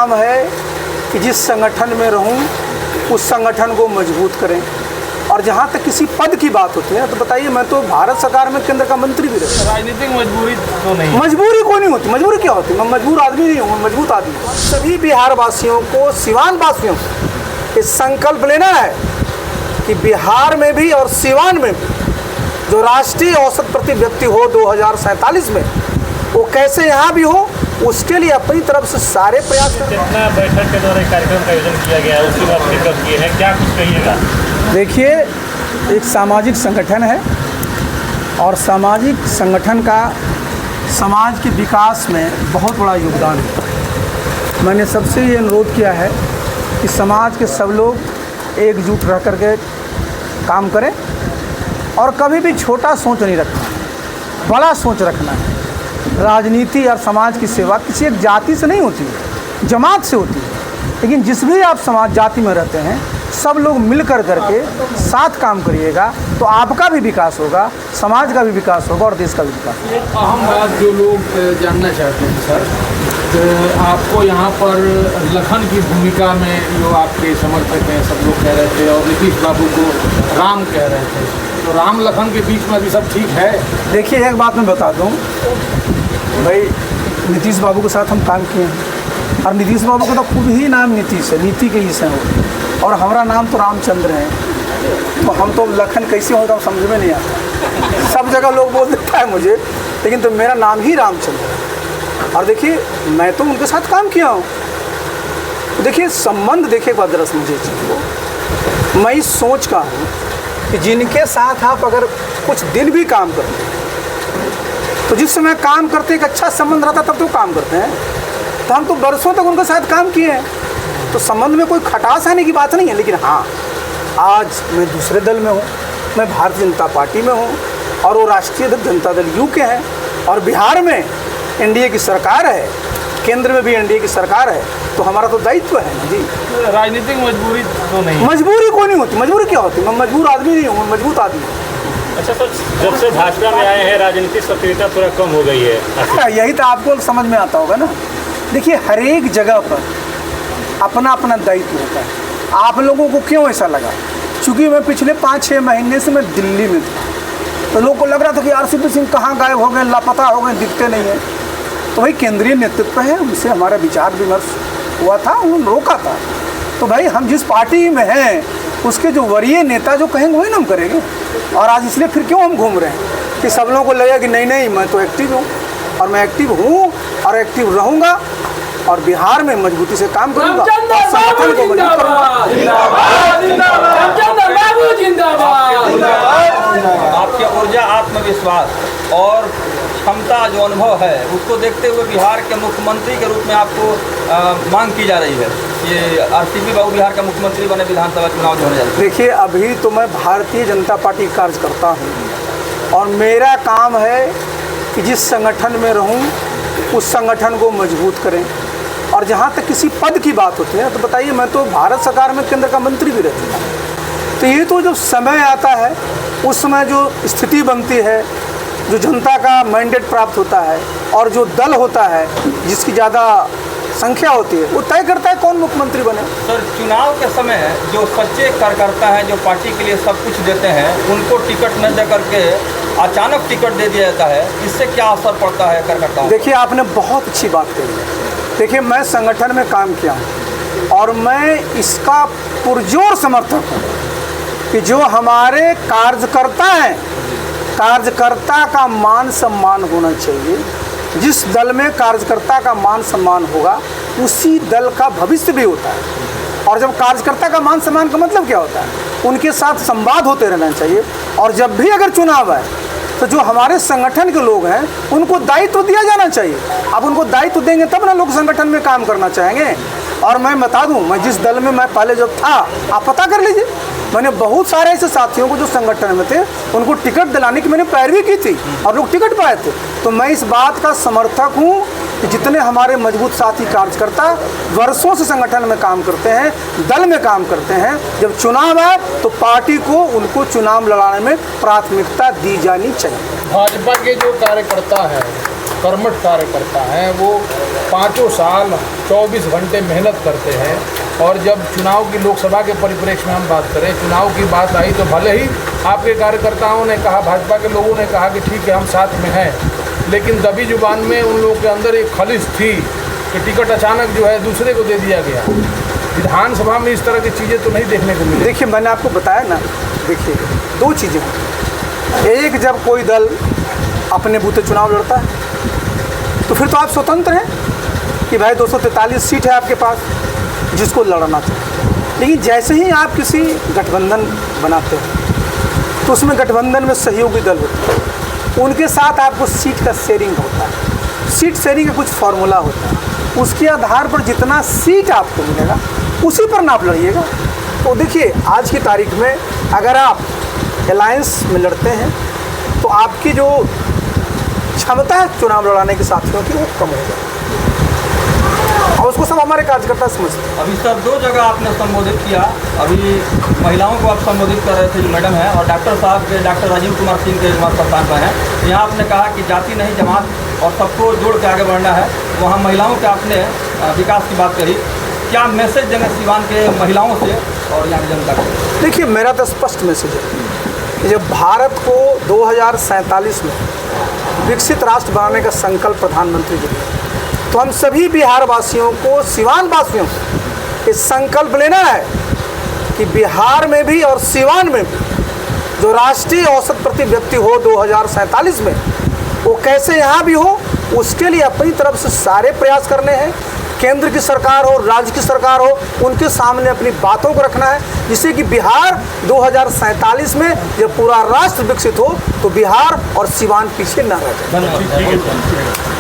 काम है कि जिस संगठन में रहूं उस संगठन को मजबूत करें। और जहाँ तक किसी पद की बात होती है तो बताइए, मैं तो भारत सरकार में केंद्र का मंत्री भी रहा। राजनीतिक मजबूरी तो नहीं, मजबूरी कोई नहीं होती। मजबूरी क्या होती है? मैं मजबूर आदमी नहीं हूँ, मैं मजबूत आदमी हूँ। सभी बिहार वासियों को, सिवान वासियों को इस संकल्प लेना है कि बिहार में भी और सिवान में भी जो राष्ट्रीय औसत प्रति व्यक्ति हो 2047 में, वो कैसे यहाँ भी हो, उसके लिए अपनी तरफ से सारे प्रयास करें। जितना बैठक के दौरान कार्यक्रम का आयोजन किया गया है उसकी बात फिक्र किए हैं, क्या कुछ कहिएगा? देखिए, एक सामाजिक संगठन है और सामाजिक संगठन का समाज के विकास में बहुत बड़ा योगदान है। मैंने सबसे ये अनुरोध किया है कि समाज के सब लोग एकजुट रह कर के काम करें और कभी भी छोटा सोच नहीं रखना, बड़ा सोच रखना है। राजनीति और समाज की सेवा किसी एक जाति से नहीं होती है, जमात से होती है। लेकिन जिस भी आप समाज जाति में रहते हैं, सब लोग मिलकर करके साथ काम करिएगा तो आपका भी विकास होगा, समाज का भी विकास होगा और देश का भी विकास होगा। एक अहम बात जो लोग जानना चाहते हैं सर, तो आपको यहाँ पर लखन की भूमिका में जो आपके समर्थक हैं सब लोग कह रहे थे और नीतीश बाबू को राम कह रहे थे, तो राम लखन के बीच में अभी सब ठीक है? देखिए, एक बात मैं बता दूं भाई, नीतीश बाबू के साथ हम काम किए हैं और नीतीश बाबू का तो खुद ही नाम नीतीश है, नीति के ईश है वो, और हमारा नाम तो रामचंद्र है। तो हम तो लखन कैसे होगा समझ में नहीं आता। सब जगह लोग बोल देता है मुझे, लेकिन तो मेरा नाम ही रामचंद्र है। और देखिए, मैं तो उनके साथ काम किया हूँ। तो देखिए, संबंध देखिए एक बात दरअसल मुझे चाहिए, मैं इस सोच का हूँ कि जिनके साथ आप अगर कुछ दिन भी काम करते हैं तो जिस समय काम करते एक अच्छा संबंध रहता तब तो काम करते हैं। तो हम तो बरसों तक उनके साथ काम किए हैं, तो संबंध में कोई खटास आने की बात नहीं है। लेकिन हाँ, आज मैं दूसरे दल में हूँ, मैं भारतीय जनता पार्टी में हूँ और वो राष्ट्रीय जनता दल यू के हैं और बिहार में एनडीए की सरकार है, केंद्र में भी एनडीए की सरकार है, तो हमारा तो दायित्व है ना जी। राजनीतिक मजबूरी तो नहीं, मजबूरी कोई नहीं होती। मजबूरी क्या होती है? मैं मजबूर आदमी नहीं हूँ, मैं मजबूत आदमी हूँ। अच्छा सर, जब से भाजपा में आए हैं राजनीतिक सक्रियता थोड़ा कम हो गई है, यही तो आपको समझ में आता होगा ना। देखिए, हर एक जगह पर अपना अपना दायित्व होता है। आप लोगों को क्यों ऐसा लगा? चूँकि मैं पिछले 5-6 महीने से मैं दिल्ली में था, तो लोगों को लग रहा था कि आरसीपी सिंह कहाँ गायब हो गए, लापता हो गए, दिखते नहीं हैं। तो भाई केंद्रीय नेतृत्व है, उनसे हमारा विचार विमर्श हुआ था, उन्होंने रोका था। तो भाई हम जिस पार्टी में हैं उसके जो वरीय नेता जो कहेंगे वही ना हम करेंगे। और आज इसलिए फिर क्यों हम घूम रहे हैं कि सब लोगों को लगेगा कि नहीं नहीं, मैं तो एक्टिव हूँ और मैं एक्टिव हूँ और एक्टिव रहूँगा और बिहार में मजबूती से काम करूँगा और संगठन को मजबूत करूँगा। आपकी ऊर्जा, आत्मविश्वास और क्षमता जो अनुभव है उसको देखते हुए बिहार के मुख्यमंत्री के रूप में आपको मांग की जा रही है। ये आरसीपी बाबू बिहार का मुख्यमंत्री बने विधानसभा चुनाव जो होने जा रहे हैं। देखिए, अभी तो मैं भारतीय जनता पार्टी का कार्यकर्ता हूँ और मेरा काम है कि जिस संगठन में रहूँ उस संगठन को मजबूत करें। और जहाँ तक किसी पद की बात होती है तो बताइए, मैं तो भारत सरकार में केंद्र का मंत्री भी रहती हूँ। तो ये तो जब समय आता है उस समय जो स्थिति बनती है, जो जनता का मैंडेट प्राप्त होता है और जो दल होता है जिसकी ज़्यादा संख्या होती है, वो तय करता है कौन मुख्यमंत्री बने। सर, चुनाव के समय जो सच्चे कार्यकर्ता हैं, जो पार्टी के लिए सब कुछ देते हैं, उनको टिकट न दे करके अचानक टिकट दे दिया जाता है, इससे क्या असर पड़ता है कार्यकर्ताओं? देखिए, आपने बहुत अच्छी बात कही। देखिए, मैं संगठन में काम किया हूँ और मैं इसका पुरजोर समर्थक हूँ कि जो हमारे कार्यकर्ता हैं, कार्यकर्ता का मान सम्मान होना चाहिए। जिस दल में कार्यकर्ता का मान सम्मान होगा उसी दल का भविष्य भी होता है। और जब कार्यकर्ता का मान सम्मान का मतलब क्या होता है? उनके साथ संवाद होते रहना चाहिए। और जब भी अगर चुनाव है तो जो हमारे संगठन के लोग हैं उनको दायित्व दिया जाना चाहिए। अब उनको दायित्व देंगे तब ना लोग संगठन में काम करना चाहेंगे। और मैं बता दूं, मैं जिस दल में मैं पहले जब था, आप पता कर लीजिए, मैंने बहुत सारे ऐसे साथियों को जो संगठन में थे उनको टिकट दिलाने की मैंने पैरवी की थी और लोग टिकट पाए थे। तो मैं इस बात का समर्थक हूँ कि जितने हमारे मजबूत साथी कार्यकर्ता वर्षों से संगठन में काम करते हैं, दल में काम करते हैं, जब चुनाव आए तो पार्टी को उनको चुनाव लड़ाने में प्राथमिकता दी जानी चाहिए। भाजपा के जो कार्यकर्ता है कर्मठ कार्यकर्ता हैं, वो 5 साल 24 घंटे मेहनत करते हैं। और जब चुनाव की, लोकसभा के परिप्रेक्ष्य में हम बात करें, चुनाव की बात आई तो भले ही आपके कार्यकर्ताओं ने कहा, भाजपा के लोगों ने कहा कि ठीक है हम साथ में हैं, लेकिन दबी जुबान में उन लोगों के अंदर एक खलिश थी कि टिकट अचानक जो है दूसरे को दे दिया गया। विधानसभा में इस तरह की चीज़ें तो नहीं देखने को मिली। देखिए मैंने आपको बताया ना, देखिए 2 चीज़ें हैं। एक, जब कोई दल अपने बूते चुनाव लड़ता है तो फिर तो आप स्वतंत्र हैं कि भाई 243 सीट है आपके पास, जिसको लड़ना चाहिए। लेकिन जैसे ही आप किसी गठबंधन बनाते हैं तो उसमें गठबंधन में सहयोगी दल होते हैं, उनके साथ आपको सीट का शेयरिंग होता है। सीट शेयरिंग का कुछ फार्मूला होता है, उसके आधार पर जितना सीट आपको मिलेगा उसी पर नाप लड़िएगा। तो देखिए आज की तारीख में अगर आप अलायंस में लड़ते हैं तो आपकी जो क्षमता है चुनाव लड़ाने के साथियों की वो कम हो जाए, और उसको सब हमारे कार्यकर्ता समझते हैं। अभी सर 2 जगह आपने संबोधित किया। अभी महिलाओं को आप संबोधित कर रहे थे जो मैडम है, और डॉक्टर साहब के, डॉक्टर राजीव कुमार सिंह के स्थान पर हैं। यहाँ आपने कहा कि जाति नहीं जमात और सबको जोड़ के आगे बढ़ना है। वहाँ महिलाओं के आपने विकास की बात करी। क्या मैसेज देंगे सीवान के महिलाओं से और यहाँ की जनता को? देखिए मेरा तो स्पष्ट मैसेज है कि जब भारत को 2047 में विकसित राष्ट्र बनाने का संकल्प प्रधानमंत्री जी ने, तो हम सभी बिहार वासियों को, सीवान वासियों को इस संकल्प लेना है कि बिहार में भी और सीवान में भी जो राष्ट्रीय औसत प्रति व्यक्ति हो 2047 में, वो कैसे यहाँ भी हो, उसके लिए अपनी तरफ से सारे प्रयास करने हैं। केंद्र की सरकार हो, राज्य की सरकार हो, उनके सामने अपनी बातों को रखना है, जिससे कि बिहार 2047 में जब पूरा राष्ट्र विकसित हो तो बिहार और सीवान पीछे न रह जाए। धन्यवाद।